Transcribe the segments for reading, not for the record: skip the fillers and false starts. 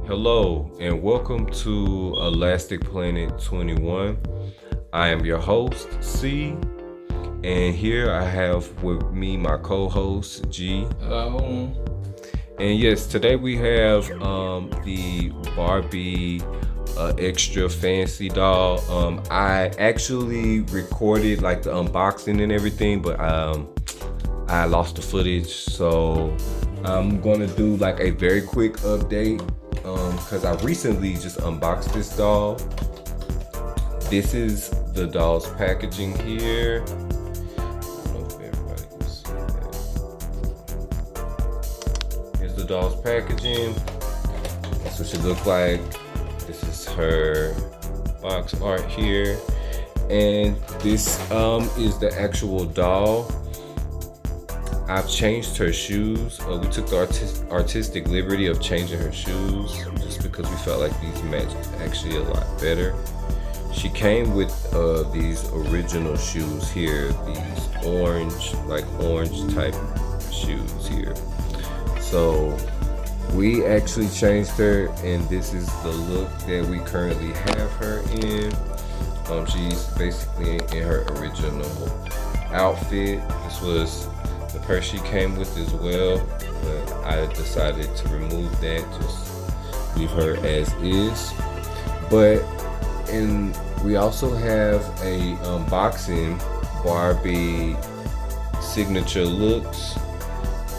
Hello and welcome to Elastic Planet 21. I am your host, C, and here I have with me my co-host, G. Hello. And yes, today we have the Barbie Extra fancy doll. I actually recorded like the unboxing and everything, but I lost the footage, so I'm gonna do like a very quick update because I recently just unboxed this doll. This is the doll's packaging here. I don't know if everybody can see that. Here's the doll's packaging. That's what she look like. This is her box art here, and this is the actual doll. I've changed her shoes. We took the artistic liberty of changing her shoes just because we felt like these matched actually a lot better. She came with these original shoes here, these orange type shoes here. So we actually changed her, and this is the look that we currently have her in. She's basically in her original outfit. This was the purse she came with as well, but I decided to remove that, just leave her as is. And we also have a unboxing Barbie signature looks.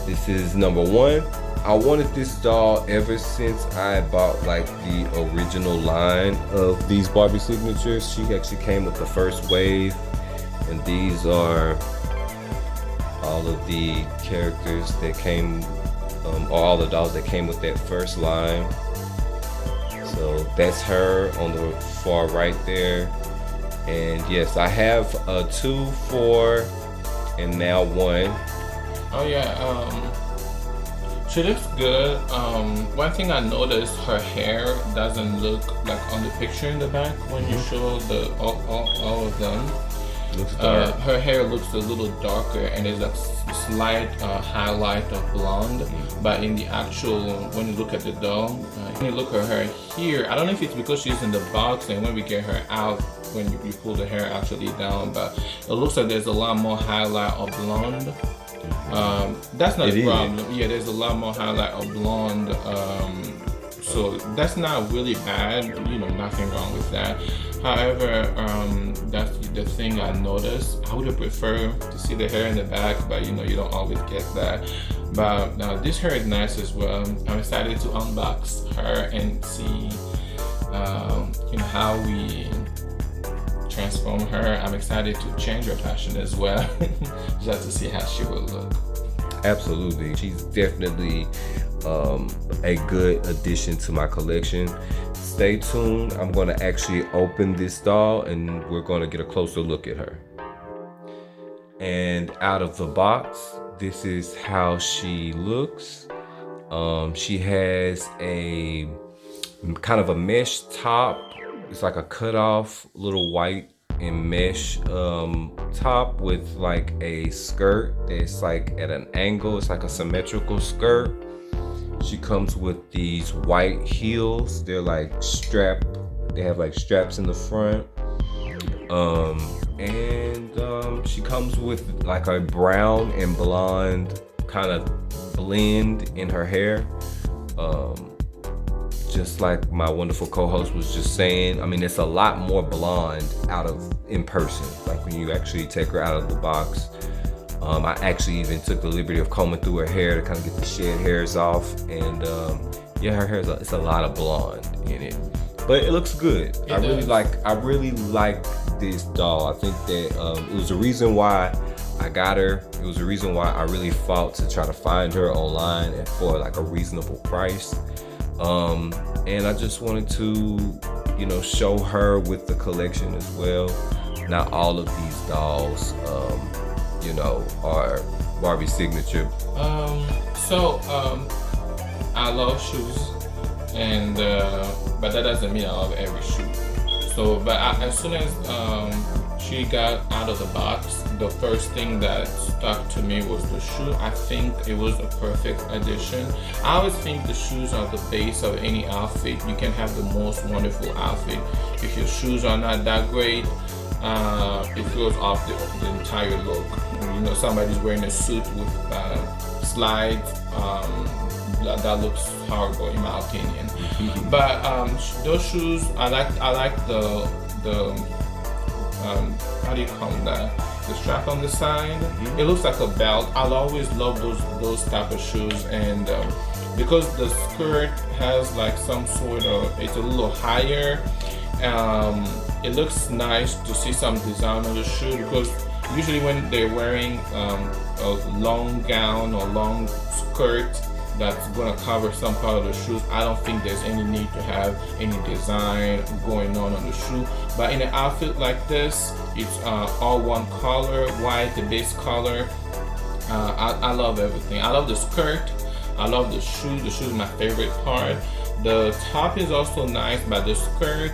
This is number one. I wanted this doll ever since I bought like the original line of these Barbie signatures. She actually came with the first wave, and these are all of the characters that came, or all the dolls that came with that first line. So that's her on the far right there. And yes, I have a 2, 4, and now 1. Oh yeah. She looks good. One thing I noticed, her hair doesn't look like on the picture in the back when you show the all of them. Looks dark. Her hair looks a little darker, and there's a slight highlight of blonde. But in the actual, when you look at the doll, when you look at her here, I don't know if it's because she's in the box, and when we get her out, when you pull the hair actually down, but it looks like there's a lot more highlight of blonde. That's not a problem. Yeah, there's a lot more highlight of blonde. So that's not really bad. Nothing wrong with that. However, that's the thing I noticed. I would have preferred to see the hair in the back, but you don't always get that. But this hair is nice as well. I'm excited to unbox her and see, how we transform her. I'm excited to change her fashion as well, just to see how she will look. Absolutely, she's definitely a good addition to my collection. Stay tuned. I'm going to actually open this doll, and we're going to get a closer look at her. And out of the box, this is how she looks. She has a kind of a mesh top. It's like a cutoff little white and mesh top with like a skirt that's like at an angle. It's like a symmetrical skirt. She comes with these white heels. They're like strapped. They have like straps in the front. And she comes with like a brown and blonde kind of blend in her hair. Just like my wonderful co-host was just saying, I mean, it's a lot more blonde in person. Like when you actually take her out of the box. I actually even took the liberty of combing through her hair to kind of get the shed hairs off, and her hair it's a lot of blonde in it, but it looks good. I really like this doll. I think that it was the reason why I got her. It was the reason why I really fought to try to find her online and for like a reasonable price. And I just wanted to, show her with the collection as well. Not all of these dolls, are Barbie signature. I love shoes, and but that doesn't mean I love every shoe. So, but as soon as she got out of the box, the first thing that stuck to me was the shoe. I think it was a perfect addition. I always think the shoes are the base of any outfit. You can have the most wonderful outfit. If your shoes are not that great, it throws off the entire look. You know, somebody's wearing a suit with slides. That looks horrible in my opinion. But those shoes, I like the how do you call that? The strap on the side. It looks like a belt. I'll always love those type of shoes, and because the skirt has like some sort of, it's a little higher. It looks nice to see some design on the shoe, because usually when they're wearing a long gown or long skirt that's going to cover some part of the shoes, I don't think there's any need to have any design going on the shoe. But in an outfit like this, it's all one color, white, the base color. I love everything. I love the skirt, I love the shoe. The shoe is my favorite part. The top is also nice, but the skirt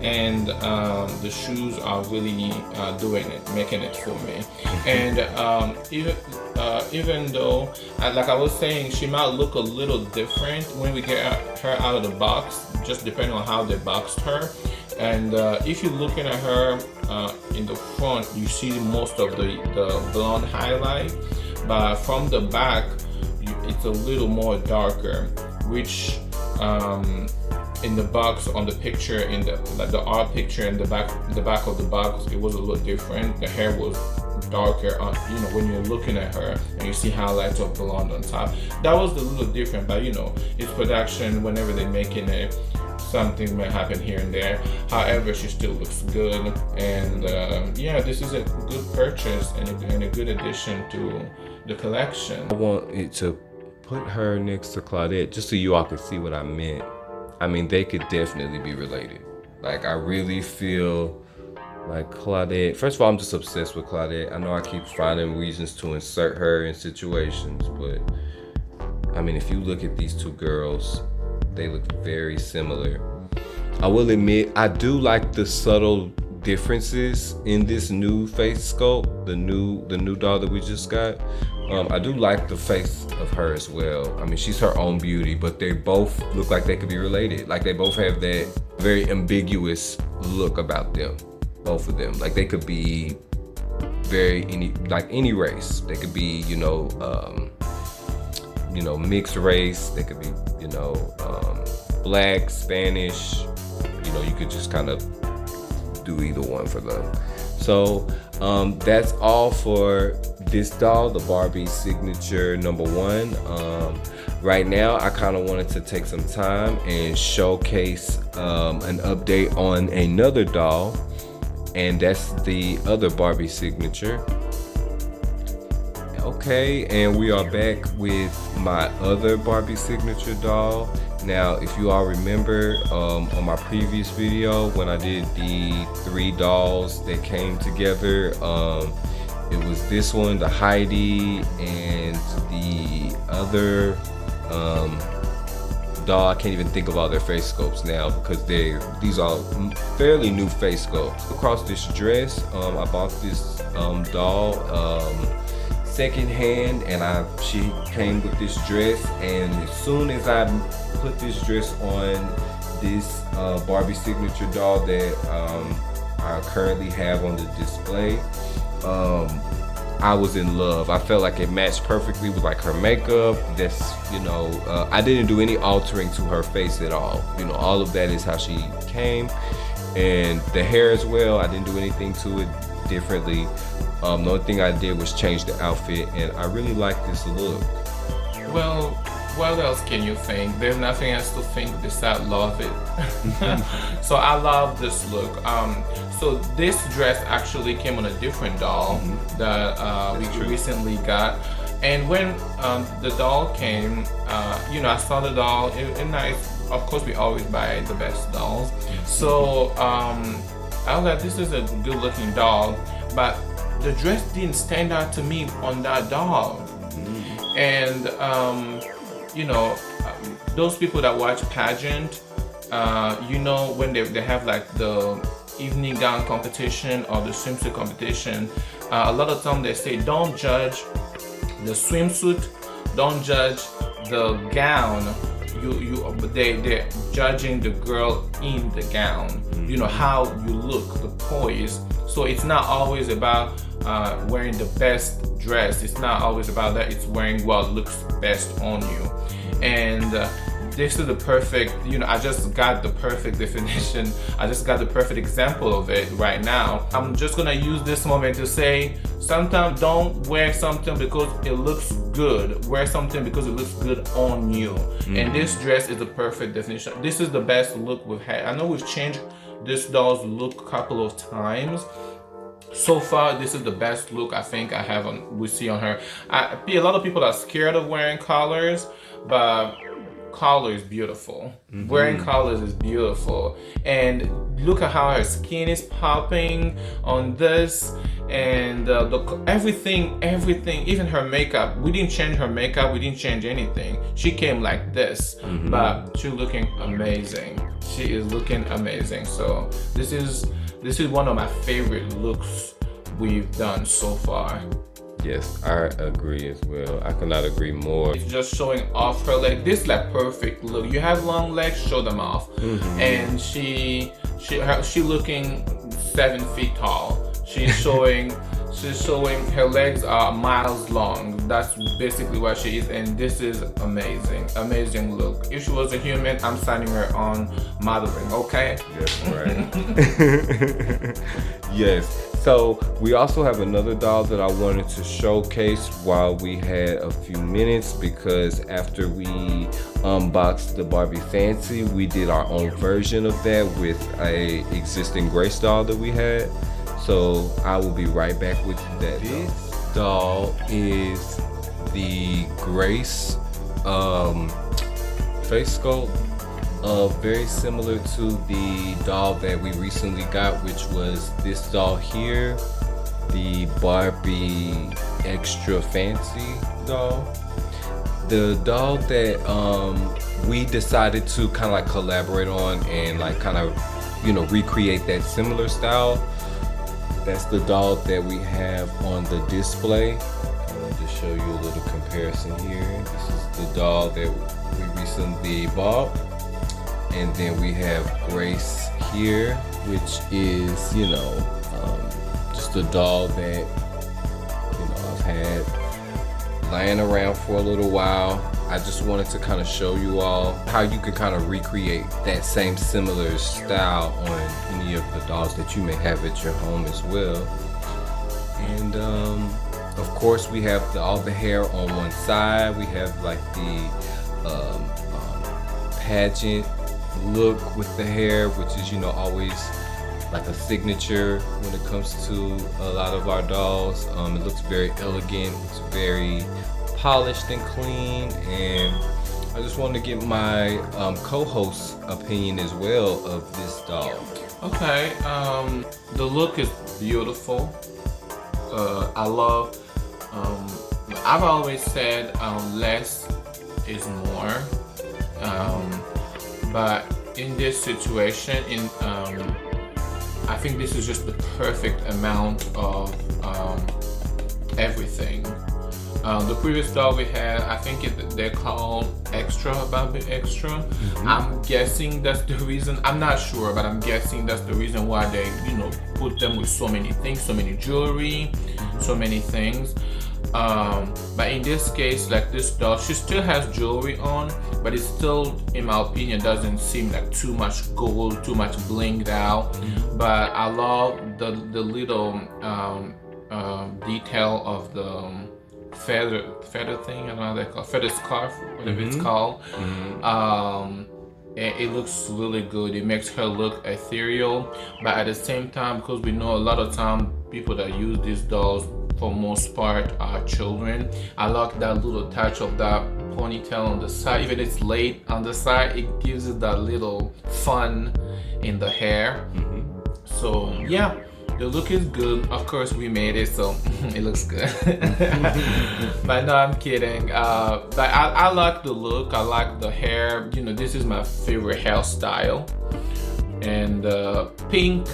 and the shoes are really doing it, making it for me. And even though, like I was saying, she might look a little different when we get her out of the box, just depending on how they boxed her. And if you're looking at her in the front, you see most of the blonde highlight, but from the back, it's a little more darker, which in the box on the picture, in the art picture in the back of the box, it was a little different. The hair was darker, you know, when you're looking at her and you see highlights of blonde on top. That was a little different, but you know, it's production. Whenever they're making it, something may happen here and there. However, she still looks good, and yeah, this is a good purchase and a good addition to the collection. I want it to put her next to Claudette just so you all can see what I meant. I mean, they could definitely be related. Like, I really feel like Claudette, first of all, I'm just obsessed with Claudette. I know I keep finding reasons to insert her in situations, but I mean, if you look at these two girls, they look very similar. I will admit, I do like the subtle differences in this new face sculpt, the new doll that we just got. I do like the face of her as well. I mean, she's her own beauty, but they both look like they could be related. Like, they both have that very ambiguous look about them, both of them. Like, they could be any race. They could be, mixed race. They could be, Black, Spanish. You could just kind of do either one for them. So that's all for this doll, the Barbie Signature #1. Right now, I kind of wanted to take some time and showcase an update on another doll, and that's the other Barbie Signature. Okay, and we are back with my other Barbie Signature doll. Now, if you all remember on my previous video when I did the 3 dolls that came together, it was this one, the Heidi, and the other doll. I can't even think of all their face sculpts now because these are fairly new face sculpts. Across this dress, I bought this doll secondhand, and she came with this dress, and as soon as I put this dress on this Barbie Signature doll that I currently have on the display, I was in love. I felt like it matched perfectly with like her makeup. I didn't do any altering to her face at all. All of that is how she came, and the hair as well. I didn't do anything to it differently. The only thing I did was change the outfit, and I really like this look. Well, what else can you think? There's nothing else to think besides love it. So I love this look. So this dress actually came on a different doll that we recently got. And when the doll came, I saw the doll, and of course we always buy the best dolls. So I was like, this is a good looking doll, but the dress didn't stand out to me on that doll. And those people that watch pageant, when they have like the evening gown competition or the swimsuit competition, a lot of time they say don't judge the swimsuit, don't judge the gown. They're judging the girl in the gown. You know how you look, the poise. So it's not always about wearing the best dress. It's not always about that. It's wearing what looks best on you. And this is the perfect, I just got the perfect definition. I just got the perfect example of it right now. I'm just gonna use this moment to say, sometimes don't wear something because it looks good. Wear something because it looks good on you. And this dress is the perfect definition. This is the best look we've had. I know we've changed this doll's look a couple of times. So far, this is the best look I think we see on her. A lot of people are scared of wearing collars, but collar is beautiful. Wearing collars is beautiful. And look at how her skin is popping on this, and everything, even her makeup. We didn't change her makeup, we didn't change anything. She came like this, but she's looking amazing. She is looking amazing. So this is one of my favorite looks we've done so far. Yes, I agree as well. I cannot agree more. It's just showing off her leg. This is like perfect look. You have long legs, show them off. And she looking 7 feet tall. She's showing her legs are miles long. That's basically what she is, and this is amazing look. If she was a human, I'm signing her on modeling. Okay. Yes, right. Yes. So we also have another doll that I wanted to showcase while we had a few minutes, because after we unboxed the Barbie Fancy, we did our own version of that with a existing Grace doll that we had. So I will be right back with that. This doll is the Grace face sculpt. Very similar to the doll that we recently got, which was this doll here, the Barbie Extra Fancy doll. The doll that we decided to kind of like collaborate on and like kind of, recreate that similar style. That's the doll that we have on the display. I'm going to show you a little comparison here. This is the doll that we recently bought. And then we have Grace here, which is, just a doll that, I've had lying around for a little while. I just wanted to kind of show you all how you can kind of recreate that same similar style on any of the dolls that you may have at your home as well. And of course we have all the hair on one side. We have like the pageant look with the hair, which is always like a signature when it comes to a lot of our dolls. It looks very elegant, it's very polished and clean, and I just wanted to get my co-host's opinion as well of this doll. Okay, the look is beautiful. I love, I've always said less is more, but in this situation, I think this is just the perfect amount of everything. The previous doll we had, I think they're called Extra, Barbie Extra. I'm guessing that's the reason. I'm not sure, but I'm guessing that's the reason why they, put them with so many things, so many jewelry, so many things. But in this case, like this doll, she still has jewelry on, but it still, in my opinion, doesn't seem like too much gold, too much blinged out. But I love the little detail of the feather thing, I don't know how they call it, feather scarf, whatever it's called. It looks really good. It makes her look ethereal, but at the same time, because we know a lot of time people that use these dolls for most part are children, I like that little touch of that ponytail on the side. Even if it's late on the side, it gives it that little fun in the hair. So yeah, the look is good. Of course we made it, so it looks good. But no, I'm kidding. But I like the look, I like the hair. This is my favorite hairstyle. And pink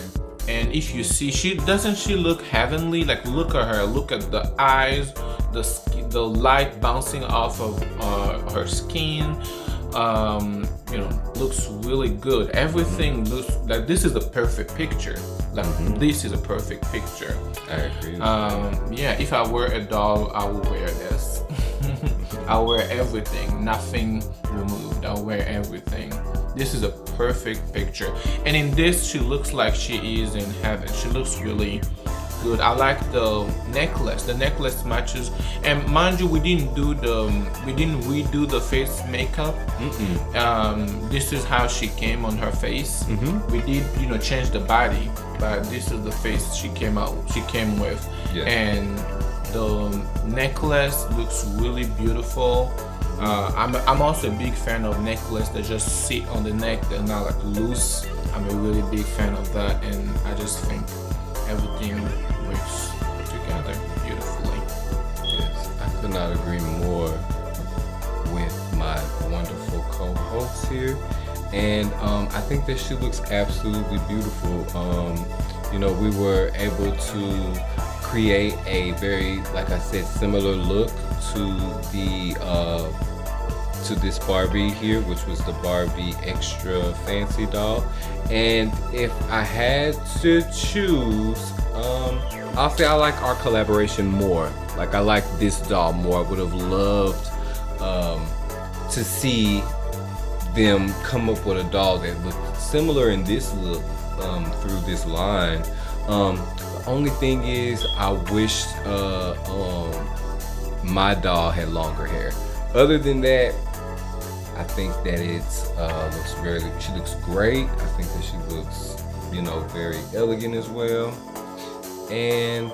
And if you see, she look heavenly? Like, look at her, look at the eyes, the light bouncing off of her skin. Looks really good. Everything looks like this is a perfect picture. Like, this is a perfect picture. I agree. Yeah, if I were a doll, I would wear this. I'll wear everything, nothing removed. I'll wear everything. This is a perfect picture. And in this, she looks like she is in heaven. She looks really good. I like the necklace. The necklace matches. And mind you, we didn't redo the face makeup. This is how she came on her face. We did, change the body, but this is the face she came with. Yeah. And the necklace looks really beautiful. I'm also a big fan of necklace that just sit on the neck, they're not like loose. I'm a really big fan of that, and I just think everything works together beautifully. Yes, I could not agree more with my wonderful co-host here. And I think that she looks absolutely beautiful. We were able to create a very, like I said, similar look to this Barbie here, which was the Barbie Extra fancy doll. And if I had to choose, I'll say I like our collaboration more. Like, I like this doll more. I would have loved to see them come up with a doll that looked similar in this look through this line. The only thing is, I wish my doll had longer hair. Other than that, I think that she looks great. I think that she looks, very elegant as well. And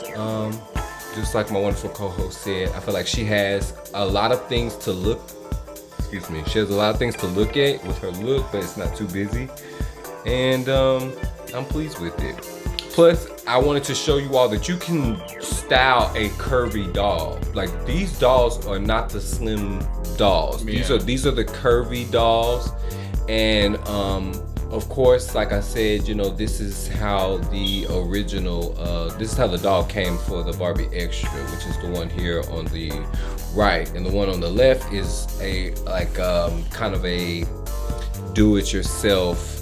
just like my wonderful co-host said, I feel like she has a lot of things to look. She has a lot of things to look at with her look, but it's not too busy. And I'm pleased with it. Plus, I wanted to show you all that you can style a curvy doll. Like, these dolls are not the slim dolls. Yeah. These are the curvy dolls. And of course, like I said, this is how the original, this is how the doll came for the Barbie Extra, which is the one here on the right. And the one on the left is kind of a do-it-yourself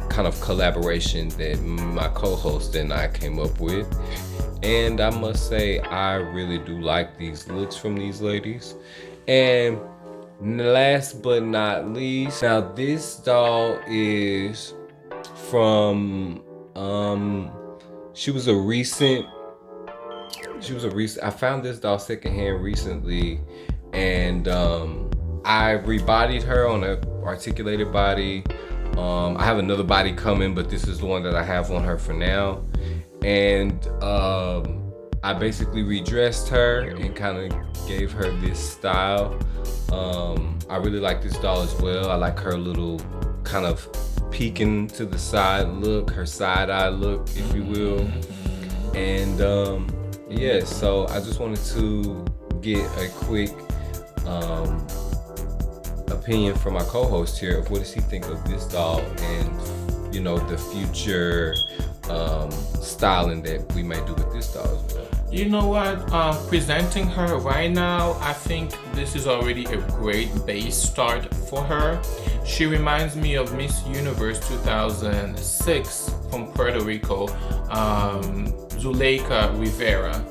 kind of collaboration that my co-host and I came up with. And I must say, I really do like these looks from these ladies. And last but not least, now this doll is from I found this doll secondhand recently, and I rebodied her on a articulated body. I have another body coming, but this is the one that I have on her for now. And I basically redressed her and kind of gave her this style. I really like this doll as well. I like her little kind of peeking to the side look, her side eye look, if you will. And so I just wanted to get a quick opinion from my co-host here of what does he think of this doll and the future styling that we may do with this doll as well. You know what? Presenting her right now, I think this is already a great base start for her. She reminds me of Miss Universe 2006 from Puerto Rico, Zuleika Rivera.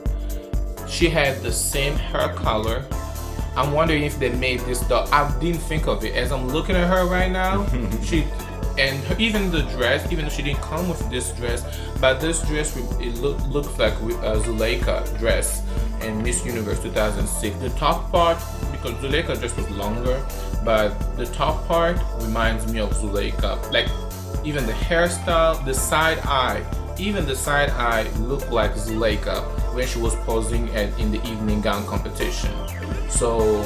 She had the same hair color. I'm wondering if they made this doll. I didn't think of it. As I'm looking at her right now, even the dress, even though she didn't come with this dress, but this dress, it looks like a Zuleika dress in Miss Universe 2006. The top part, because Zuleika dress was longer, but the top part reminds me of Zuleika. Like, even the hairstyle, the side eye, looked like Zuleika when she was posing in the evening gown competition. So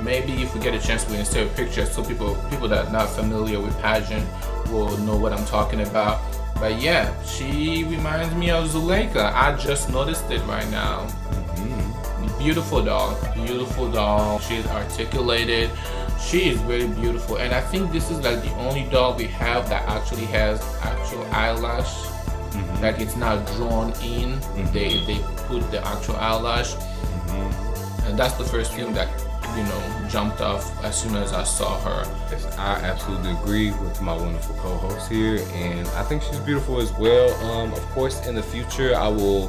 maybe if we get a chance, we can insert a picture so people that are not familiar with pageant will know what I'm talking about. But yeah, she reminds me of Zuleika. I just noticed it right now. Beautiful doll. She's articulated. She is very beautiful, and I think this is like the only doll we have that actually has actual eyelash Like it's not drawn in. They put the actual eyelash, and that's the first thing that jumped off as soon as I saw her. Yes, I absolutely agree with my wonderful co-host here, and I think she's beautiful as well. Of course, in the future, I will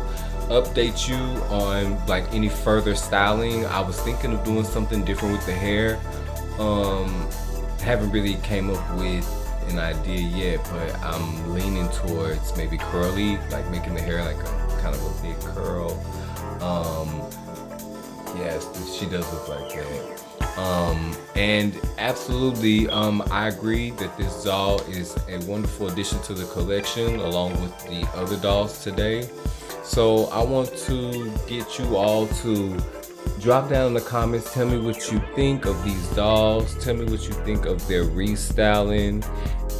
update you on like any further styling. I was thinking of doing something different with the hair. Haven't really came up with an idea yet, but I'm leaning towards maybe curly, like making the hair like a kind of a big curl. Yes, she does look like that. And absolutely, I agree that this doll is a wonderful addition to the collection along with the other dolls today. So I want to get you all to drop down in the comments, tell me what you think of these dolls, tell me what you think of their restyling,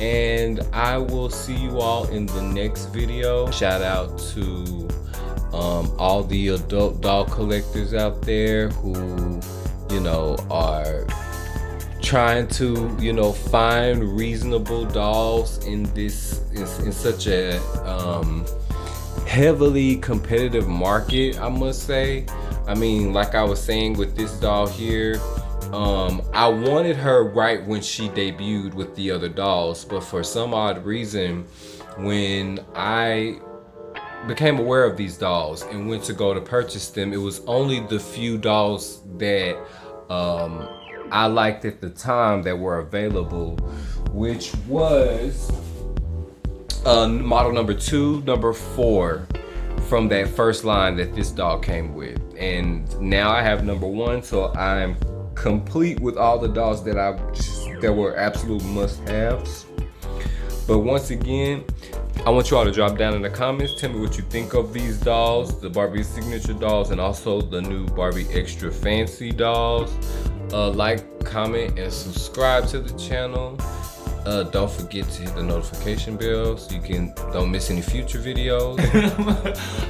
and I will see you all in the next video. Shout out to all the adult doll collectors out there who are trying to find reasonable dolls in such a heavily competitive market, I must say. I mean, like I was saying with this doll here, I wanted her right when she debuted with the other dolls, but for some odd reason, when I became aware of these dolls and went to go to purchase them, it was only the few dolls that I liked at the time that were available, which was model number 2, number 4 from that first line that this doll came with. And now I have number 1, so I'm complete with all the dolls that were absolute must-haves. But once again, I want you all to drop down in the comments, tell me what you think of these dolls, the Barbie signature dolls, and also the new Barbie Extra fancy dolls. Like, comment, and subscribe to the channel. Don't forget to hit the notification bell so you don't miss any future videos.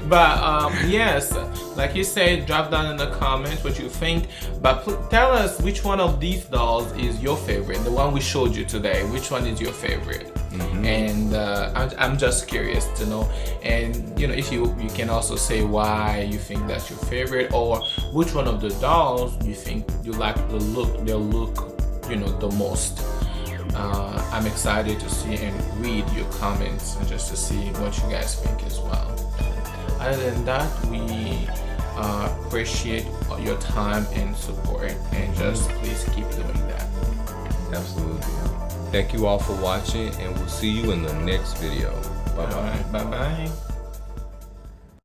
But yes, like you said, drop down in the comments what you think, but tell us which one of these dolls is your favorite. The one we showed you today, which one is your favorite? And I'm just curious to know. And if you can also say why you think that's your favorite, or which one of the dolls you think you like their look the most. I'm excited to see and read your comments and just to see what you guys think as well. Other than that, we appreciate your time and support, and just please keep doing that. Absolutely. Thank you all for watching, and we'll see you in the next video. Bye bye. Bye bye.